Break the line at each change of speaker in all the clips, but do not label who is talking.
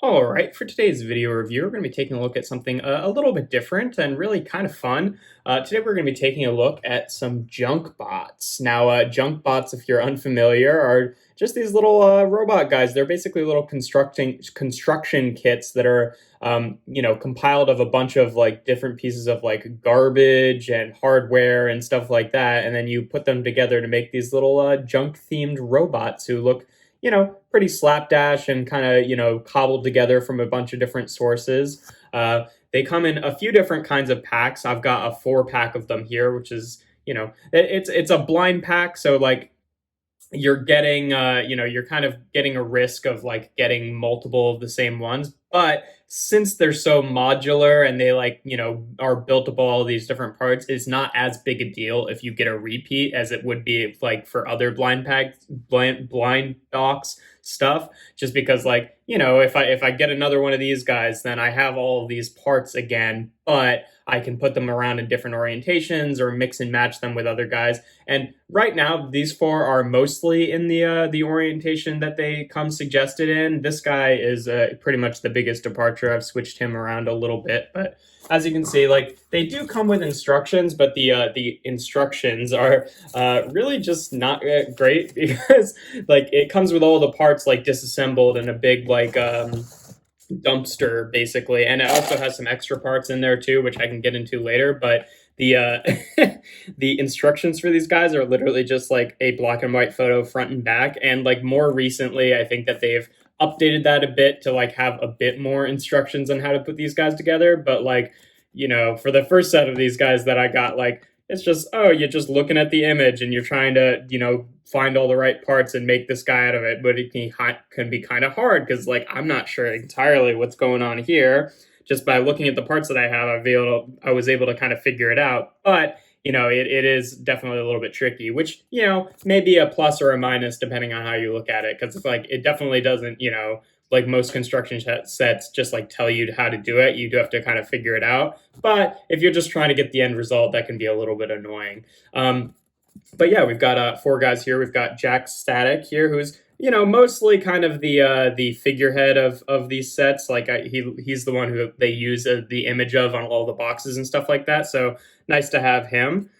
All right, for today's video review, we're going to be taking a look at something a little bit different and really kind of fun. Today, we're going to be taking a look at some junk bots. Now, junk bots, if you're unfamiliar, are just these little robot guys. They're basically little construction kits that are, compiled of a bunch of like different pieces of like garbage and hardware and stuff like that, and then you put them together to make these little junk-themed robots who look pretty slapdash and kind of, cobbled together from a bunch of different sources. They come in a few different kinds of packs. I've got a 4-pack of them here, which is, it's a blind pack. So like you're getting, you're kind of getting a risk of like getting multiple of the same ones. But since they're so modular and they are built up all these different parts, it's not as big a deal if you get a repeat as it would be like for other blind box stuff. Just because if I get another one of these guys, then I have all of these parts again, but I can put them around in different orientations or mix and match them with other guys. And right now, these 4 are mostly in the orientation that they come suggested in. This guy is pretty much the biggest departure. I've switched him around a little bit, but as you can see, they do come with instructions, but the instructions are really just not great because it comes with all the parts disassembled in a big dumpster basically, and it also has some extra parts in there too, which I can get into later. But the the instructions for these guys are literally just like a black and white photo front and back, and more recently I think that they've updated that a bit to have a bit more instructions on how to put these guys together. But for the first set of these guys that I got, it's just, oh, you're just looking at the image and you're trying to, find all the right parts and make this guy out of it. But it can be kind of hard because, I'm not sure entirely what's going on here. Just by looking at the parts that I have, I was able to kind of figure it out. But, it is definitely a little bit tricky, which, may be a plus or a minus depending on how you look at it. Because it definitely doesn't, like most construction sets just tell you how to do it. You do have to kind of figure it out. But if you're just trying to get the end result, that can be a little bit annoying. But yeah, we've got 4 guys here. We've got Jack Static here, who's mostly kind of the figurehead of these sets. He's the one who they use the image of on all the boxes and stuff like that. So nice to have him.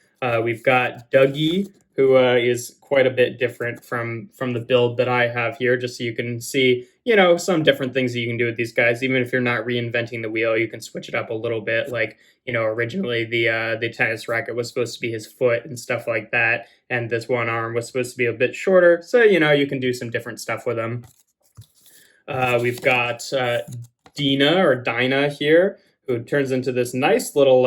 We've got Dougie, who is quite a bit different from the build that I have here, just so you can see, some different things that you can do with these guys. Even if you're not reinventing the wheel, you can switch it up a little bit. Originally the tennis racket was supposed to be his foot and stuff like that, and this one arm was supposed to be a bit shorter, so, you can do some different stuff with them. We've got Dinah here, who turns into this nice little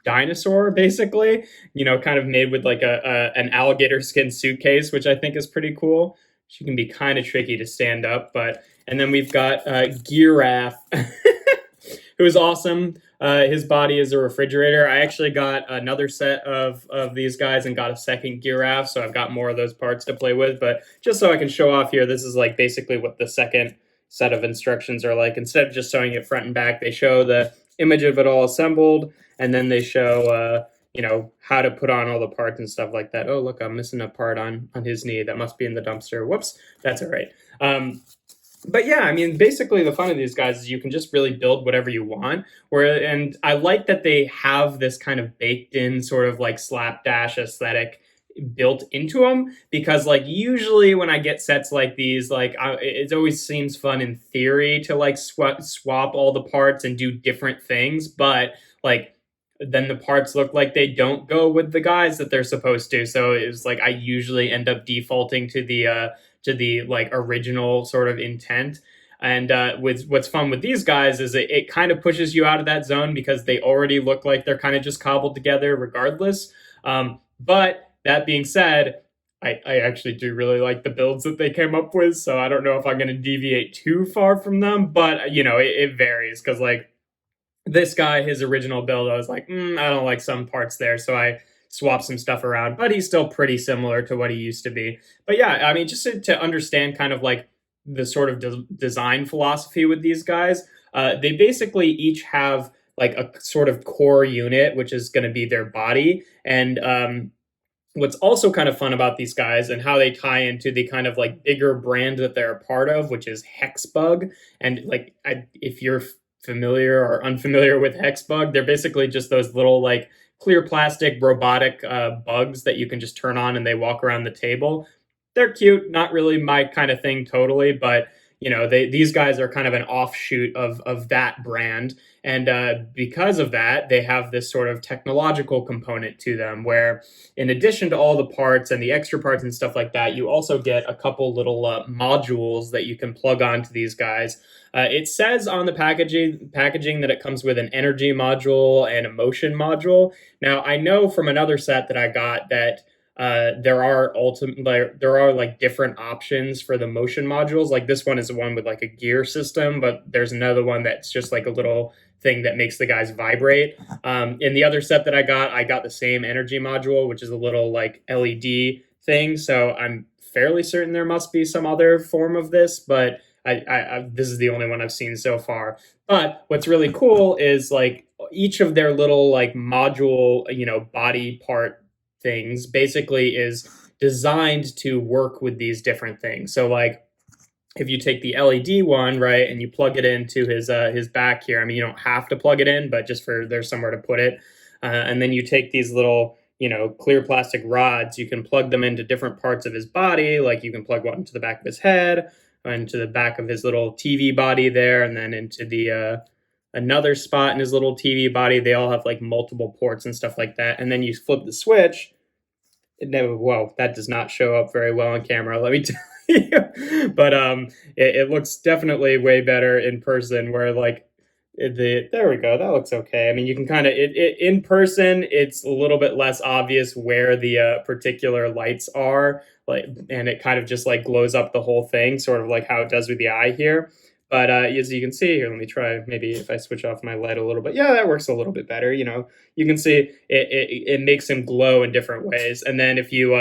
dinosaur, basically, kind of made with an alligator skin suitcase, which I think is pretty cool. She can be kind of tricky to stand up, and then we've got Giraffe, who is awesome. His body is a refrigerator. I actually got another set of these guys and got a second Giraffe, so I've got more of those parts to play with. But just so I can show off here, this is basically what the second set of instructions are like. Instead of just showing it front and back, they show the image of it all assembled, and then they show how to put on all the parts and stuff like that. Oh, look, I'm missing a part on his knee. That must be in the dumpster. Whoops, that's all right. But yeah, I mean, basically the fun of these guys is you can just really build whatever you want. And I like that they have this kind of baked in sort of slapdash aesthetic built into them, because usually when I get sets like these, it always seems fun in theory to swap all the parts and do different things, but then the parts look like they don't go with the guys that they're supposed to. So it's I usually end up defaulting to the original sort of intent. And with what's fun with these guys is it kind of pushes you out of that zone because they already look like they're kind of just cobbled together regardless. But that being said, I actually do really like the builds that they came up with, so I don't know if I'm going to deviate too far from them, but, it varies, because, this guy, his original build, I was I don't like some parts there, so I swapped some stuff around, but he's still pretty similar to what he used to be. But yeah, I mean, just to understand kind of the sort of design philosophy with these guys, they basically each have a sort of core unit, which is going to be their body, and What's also kind of fun about these guys and how they tie into the kind of like bigger brand that they're a part of, which is Hexbug. And like, if you're familiar or unfamiliar with Hexbug, they're basically just those little like clear plastic robotic bugs that you can just turn on and they walk around the table. They're cute, not really my kind of thing totally, but these guys are kind of an offshoot of that brand, and because of that, they have this sort of technological component to them, where in addition to all the parts and the extra parts and stuff like that, you also get a couple little modules that you can plug onto these guys. It says on the packaging that it comes with an energy module and a motion module. Now, I know from another set that I got that there are like different options for the motion modules. Like this one is the one with like a gear system, but there's another one that's just like a little thing that makes the guys vibrate. In the other set that I got the same energy module, which is a little like LED thing. So I'm fairly certain there must be some other form of this, but this is the only one I've seen so far. But what's really cool is like each of their little like module, body part things basically is designed to work with these different things. So like if you take the LED one, right, and you plug it into his back here, I mean, you don't have to plug it in, but just for there's somewhere to put it. And then you take these little, clear plastic rods, you can plug them into different parts of his body. Like you can plug one into the back of his head, into the back of his little TV body there, and then into the another spot in his little TV body. They all have like multiple ports and stuff like that. And then you flip the switch. Whoa, that does not show up very well on camera, let me tell you. But it looks definitely way better in person. Where like there we go, that looks okay. I mean, you can kind of in person, it's a little bit less obvious where the particular lights are, like, and it kind of just like glows up the whole thing, sort of like how it does with the eye here. But as you can see here, let me try maybe if I switch off my light a little bit. Yeah, that works a little bit better. You can see it makes him glow in different ways. And then if you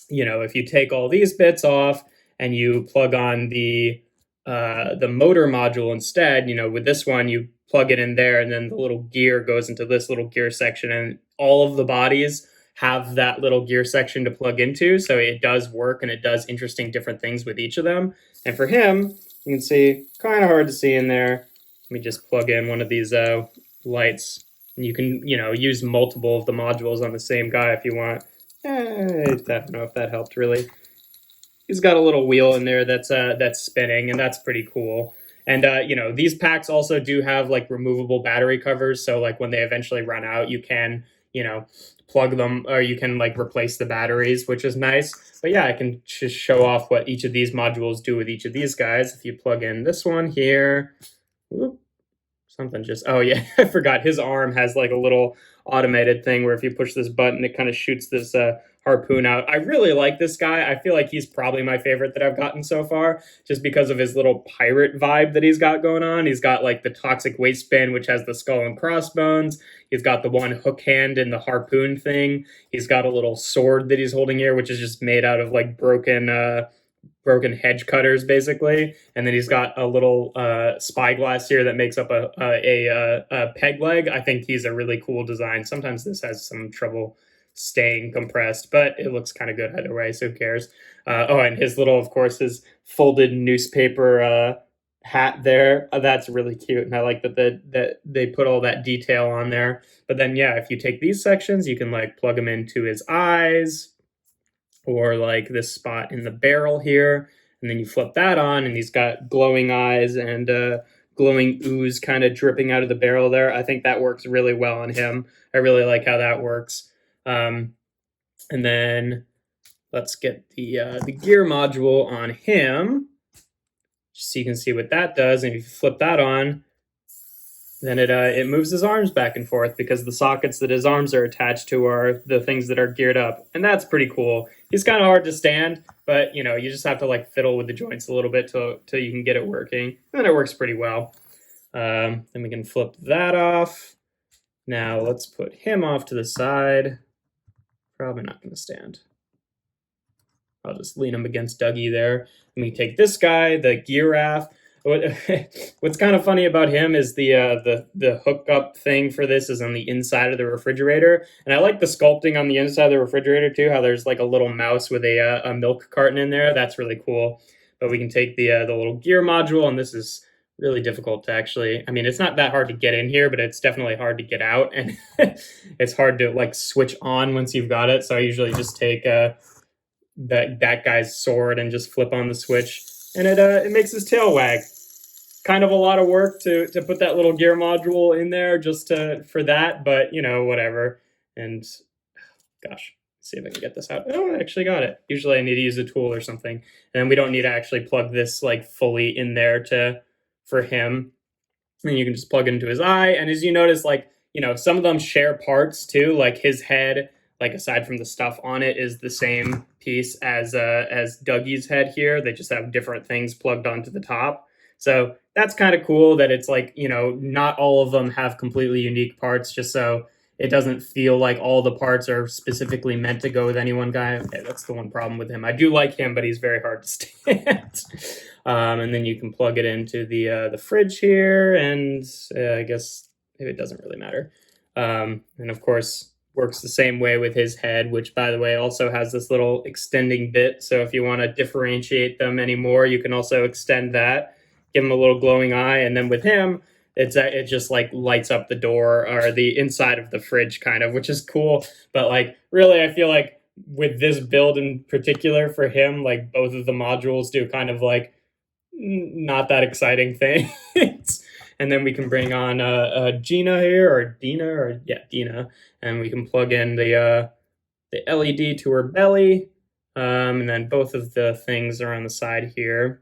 if you take all these bits off and you plug on the motor module instead, with this one you plug it in there, and then the little gear goes into this little gear section, and all of the bodies have that little gear section to plug into, so it does work and it does interesting different things with each of them. And for him, you can see, kind of hard to see in there. Let me just plug in one of these lights. And you can, use multiple of the modules on the same guy if you want. I don't know if that helped really. He's got a little wheel in there that's spinning, and that's pretty cool. And these packs also do have like removable battery covers, so like when they eventually run out, you can plug them, or you can like replace the batteries, which is nice. But yeah, I can just show off what each of these modules do with each of these guys. If you plug in this one here, whoop, something just, oh yeah, I forgot his arm has like a little automated thing where if you push this button, it kind of shoots this harpoon out. I really like this guy. I feel like he's probably my favorite that I've gotten so far, just because of his little pirate vibe that he's got going on. He's got like the toxic waste bin, which has the skull and crossbones. He's got the one hook hand and the harpoon thing. He's got a little sword that he's holding here, which is just made out of like broken hedge cutters, basically. And then he's got a little spyglass here that makes up a peg leg. I think he's a really cool design. Sometimes this has some trouble staying compressed, but it looks kind of good either way, so who cares? And his little, of course, his folded newspaper hat there. That's really cute, and I like that they put all that detail on there. But then, yeah, if you take these sections, you can like plug them into his eyes, or like this spot in the barrel here, and then you flip that on, and he's got glowing eyes and glowing ooze kind of dripping out of the barrel there. I think that works really well on him. I really like how that works. And then let's get the gear module on him, just so you can see what that does. And if you flip that on, then it moves his arms back and forth, because the sockets that his arms are attached to are the things that are geared up, and that's pretty cool. He's kind of hard to stand, but you just have to like fiddle with the joints a little bit till you can get it working, and it works pretty well. Then we can flip that off. Now let's put him off to the side. Probably not going to stand. I'll just lean him against Dougie there. And we take this guy, the giraffe. What's kind of funny about him is the hookup thing for this is on the inside of the refrigerator, and I like the sculpting on the inside of the refrigerator too. How there's like a little mouse with a milk carton in there. That's really cool. But we can take the little gear module, and this is really difficult to actually. I mean, it's not that hard to get in here, but it's definitely hard to get out, and it's hard to like switch on once you've got it. So I usually just take that guy's sword and just flip on the switch, and it makes his tail wag. Kind of a lot of work to put that little gear module in there just for that, but you know, whatever. And gosh, let's see if I can get this out. Oh, I actually got it. Usually I need to use a tool or something, and we don't need to actually plug this like fully in there for him. And you can just plug it into his eye. And as you notice, like, you know, some of them share parts too. Like his head, like aside from the stuff on it, is the same piece as Dougie's head here. They just have different things plugged onto the top. So that's kind of cool that it's like, you know, not all of them have completely unique parts, just so it doesn't feel like all the parts are specifically meant to go with any one guy. Okay, that's the one problem with him. I do like him, but he's very hard to stand. And then you can plug it into the fridge here, and I guess it doesn't really matter. And of course, works the same way with his head, which, by the way, also has this little extending bit. So if you want to differentiate them anymore, you can also extend that, give him a little glowing eye, and then with him, it just like lights up the door or the inside of the fridge, kind of, which is cool. But like, really, I feel like with this build in particular for him, like both of the modules do kind of like not that exciting things. And then we can bring on Gina here, or Dina, or yeah, Dina, and we can plug in the LED to her belly, and then both of the things are on the side here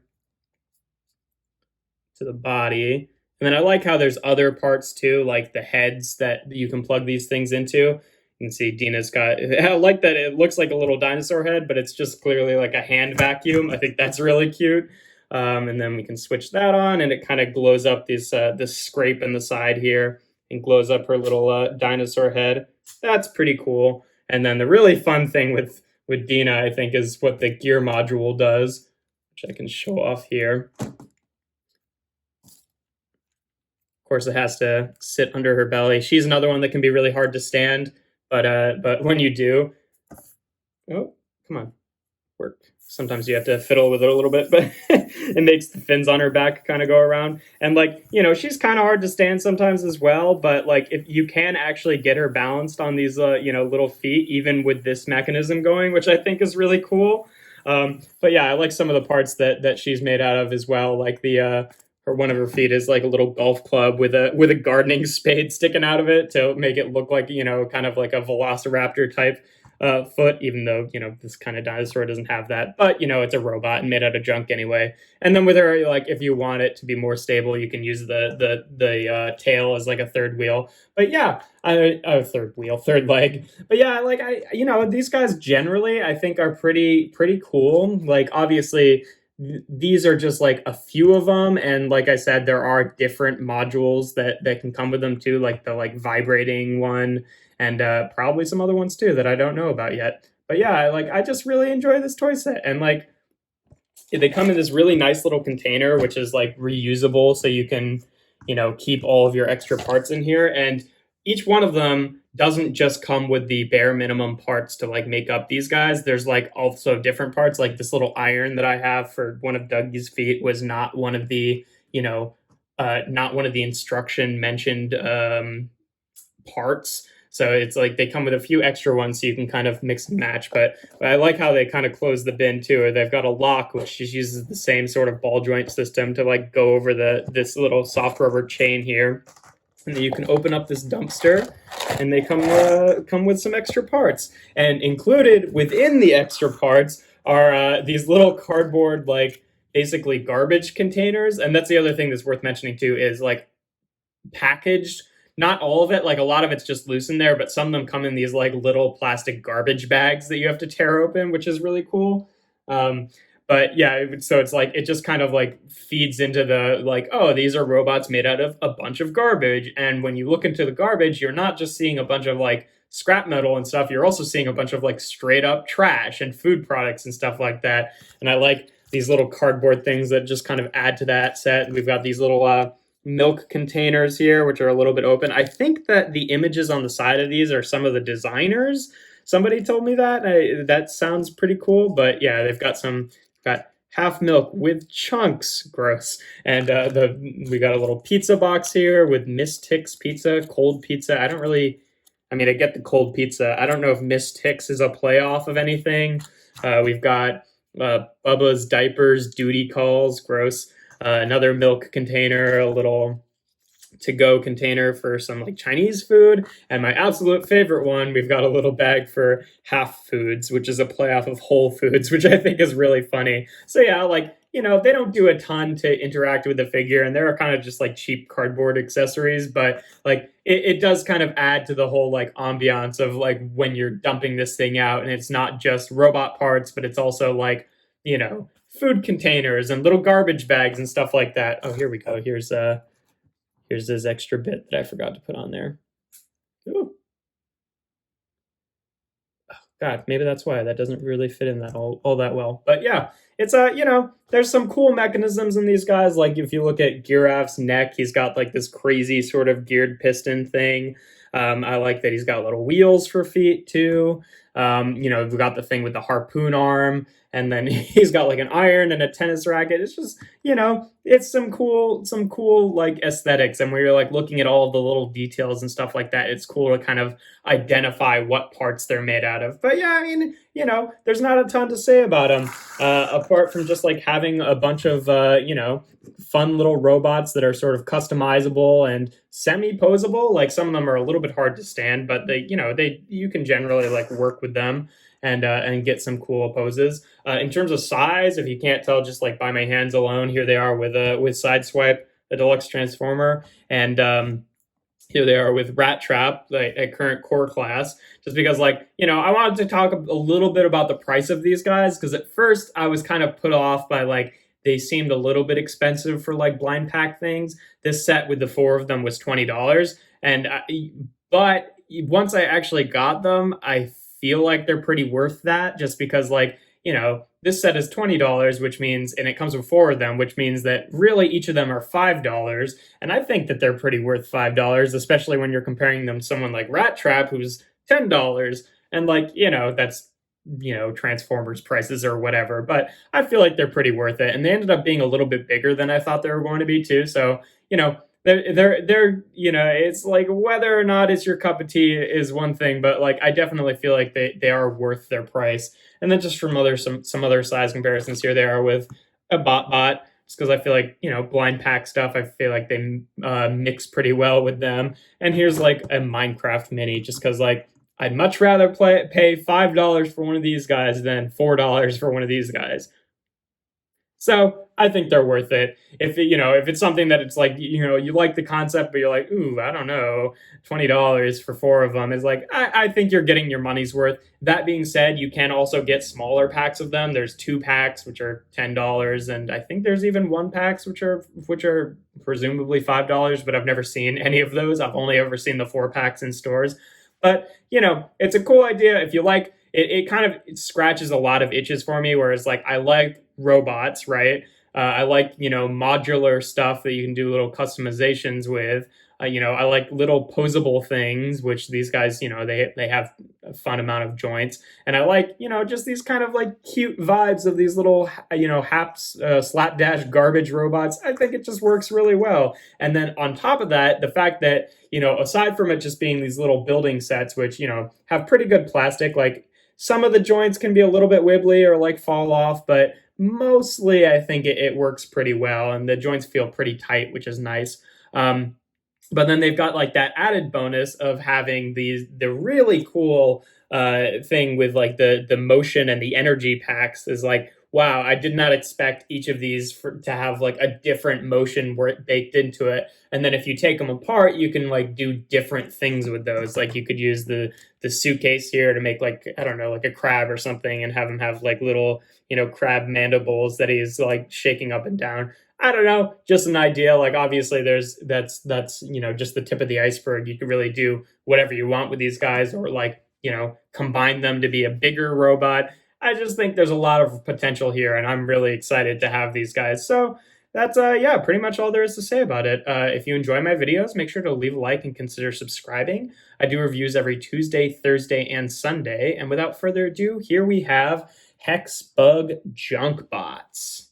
to the body. And then I like how there's other parts too, like the heads that you can plug these things into. You can see Dina's got, I like that it looks like a little dinosaur head, but it's just clearly like a hand vacuum. I think that's really cute. And then we can switch that on, and it kind of glows up this scrape in the side here and glows up her little dinosaur head. That's pretty cool. And then the really fun thing with Dina, I think, is what the gear module does, which I can show off here. Of course, it has to sit under her belly. She's another one that can be really hard to stand, but when you do, oh, come on, work. Sometimes you have to fiddle with it a little bit, but it makes the fins on her back kind of go around. And like, you know, she's kind of hard to stand sometimes as well, but like if you can actually get her balanced on these, you know, little feet, even with this mechanism going, which I think is really cool. But yeah, I like some of the parts that she's made out of as well. Like one of her feet is like a little golf club with a gardening spade sticking out of it to make it look like, you know, kind of like a velociraptor type foot, even though, you know, this kind of dinosaur doesn't have that, but you know, it's a robot and made out of junk anyway. And then with her, like, if you want it to be more stable, you can use the tail as like a third wheel. But yeah, third leg. But yeah, like you know, these guys generally I think are pretty cool. Like obviously these are just like a few of them, and like I said, there are different modules that can come with them too, like the like vibrating one, and probably some other ones too that I don't know about yet. But yeah, I just really enjoy this toy set, and like they come in this really nice little container, which is like reusable, so you can, you know, keep all of your extra parts in here. And each one of them doesn't just come with the bare minimum parts to like make up these guys. There's like also different parts, like this little iron that I have for one of Dougie's feet was not one of the, you know, not one of the instruction mentioned parts. So it's like they come with a few extra ones so you can kind of mix and match. But I like how they kind of close the bin too. They've got a lock which just uses the same sort of ball joint system to like go over this little soft rubber chain here. And then you can open up this dumpster, and they come with some extra parts. And included within the extra parts are these little cardboard, like basically garbage containers. And that's the other thing that's worth mentioning too, is like packaged. Not all of it, like a lot of it's just loose in there, but some of them come in these like little plastic garbage bags that you have to tear open, which is really cool. But yeah, so it's like, it just kind of like feeds into the like, oh, these are robots made out of a bunch of garbage. And when you look into the garbage, you're not just seeing a bunch of like scrap metal and stuff. You're also seeing a bunch of like straight up trash and food products and stuff like that. And I like these little cardboard things that just kind of add to that set. We've got these little milk containers here, which are a little bit open. I think that the images on the side of these are some of the designers. Somebody told me that. That sounds pretty cool. But yeah, they've got got half milk with chunks. Gross. And we got a little pizza box here with Miss Tix pizza, cold pizza. I don't really. I mean, I get the cold pizza. I don't know if Miss Tix is a playoff of anything. We've got Bubba's diapers, duty calls, gross. Another milk container, a little to-go container for some like Chinese food, and my absolute favorite one, we've got a little bag for Half Foods, which is a playoff of Whole Foods, which I think is really funny. So yeah, like, you know, they don't do a ton to interact with the figure, and they're kind of just like cheap cardboard accessories, but like it does kind of add to the whole like ambiance of like when you're dumping this thing out, and it's not just robot parts, but it's also like, you know, food containers and little garbage bags and stuff like that. Oh, here we go. Here's this extra bit that I forgot to put on there. Ooh. Oh, God, maybe that's why that doesn't really fit in that all that well. But yeah, it's you know, there's some cool mechanisms in these guys. Like if you look at Giraffe's neck, he's got like this crazy sort of geared piston thing. I like that he's got little wheels for feet too. You know, we've got the thing with the harpoon arm, and then he's got like an iron and a tennis racket. It's just, you know, it's some cool like aesthetics. And when you're like looking at all the little details and stuff like that, it's cool to kind of identify what parts they're made out of. But yeah, I mean, you know, there's not a ton to say about them, apart from just like having a bunch of, you know, fun little robots that are sort of customizable and semi-posable. Like some of them are a little bit hard to stand, but you can generally like work with them and get some cool poses. In terms of size, if you can't tell just like by my hands alone, here they are with Sideswipe, the deluxe transformer, and here they are with Rat Trap, like at current core class. Just because, like, you know, I wanted to talk a little bit about the price of these guys, because at first I was kind of put off by like they seemed a little bit expensive for like blind pack things. This set with the four of them was $20, but once I actually got them, I feel like they're pretty worth that, just because, like, you know, this set is $20, which means, and it comes with four of them, which means that really each of them are $5. And I think that they're pretty worth $5, especially when you're comparing them to someone like Rat Trap, who's $10. And like, you know, that's, you know, Transformers prices or whatever, but I feel like they're pretty worth it. And they ended up being a little bit bigger than I thought they were going to be too. So, you know, they're you know, it's like whether or not it's your cup of tea is one thing, but like I definitely feel like they are worth their price. And then just from some other size comparisons, here they are with a bot, just because I feel like, you know, blind pack stuff, I feel like they mix pretty well with them. And here's like a Minecraft mini, just because like I'd much rather pay $5 for one of these guys than $4 for one of these guys. So I think they're worth it. If it's something that it's like, you know, you like the concept, but you're like, ooh, I don't know, $20 for four of them is like, I think you're getting your money's worth. That being said, you can also get smaller packs of them. There's 2 packs, which are $10, and I think there's even 1 packs, which are presumably $5, but I've never seen any of those. I've only ever seen the 4 packs in stores. But, you know, it's a cool idea. If you like it kind of scratches a lot of itches for me, whereas like I like robots, right? I like, you know, modular stuff that you can do little customizations with. You know, I like little posable things, which these guys, you know, they have a fun amount of joints. And I like, you know, just these kind of like cute vibes of these little, you know, haps, slapdash garbage robots. I think it just works really well. And then on top of that, the fact that, you know, aside from it just being these little building sets, which, you know, have pretty good plastic, like some of the joints can be a little bit wibbly or like fall off, but mostly I think it works pretty well, and the joints feel pretty tight, which is nice. But then they've got like that added bonus of having the really cool thing with like the motion and the energy packs is like, wow, I did not expect each of these to have like a different motion baked into it. And then if you take them apart, you can like do different things with those. Like you could use the suitcase here to make like, I don't know, like a crab or something, and have him have like little, you know, crab mandibles that he's like shaking up and down. I don't know, just an idea. Like obviously that's you know, just the tip of the iceberg. You can really do whatever you want with these guys, or like, you know, combine them to be a bigger robot. I just think there's a lot of potential here, and I'm really excited to have these guys. So that's yeah, pretty much all there is to say about it. If you enjoy my videos, make sure to leave a like and consider subscribing. I do reviews every Tuesday, Thursday, and Sunday. And without further ado, here we have Hexbug Junkbots.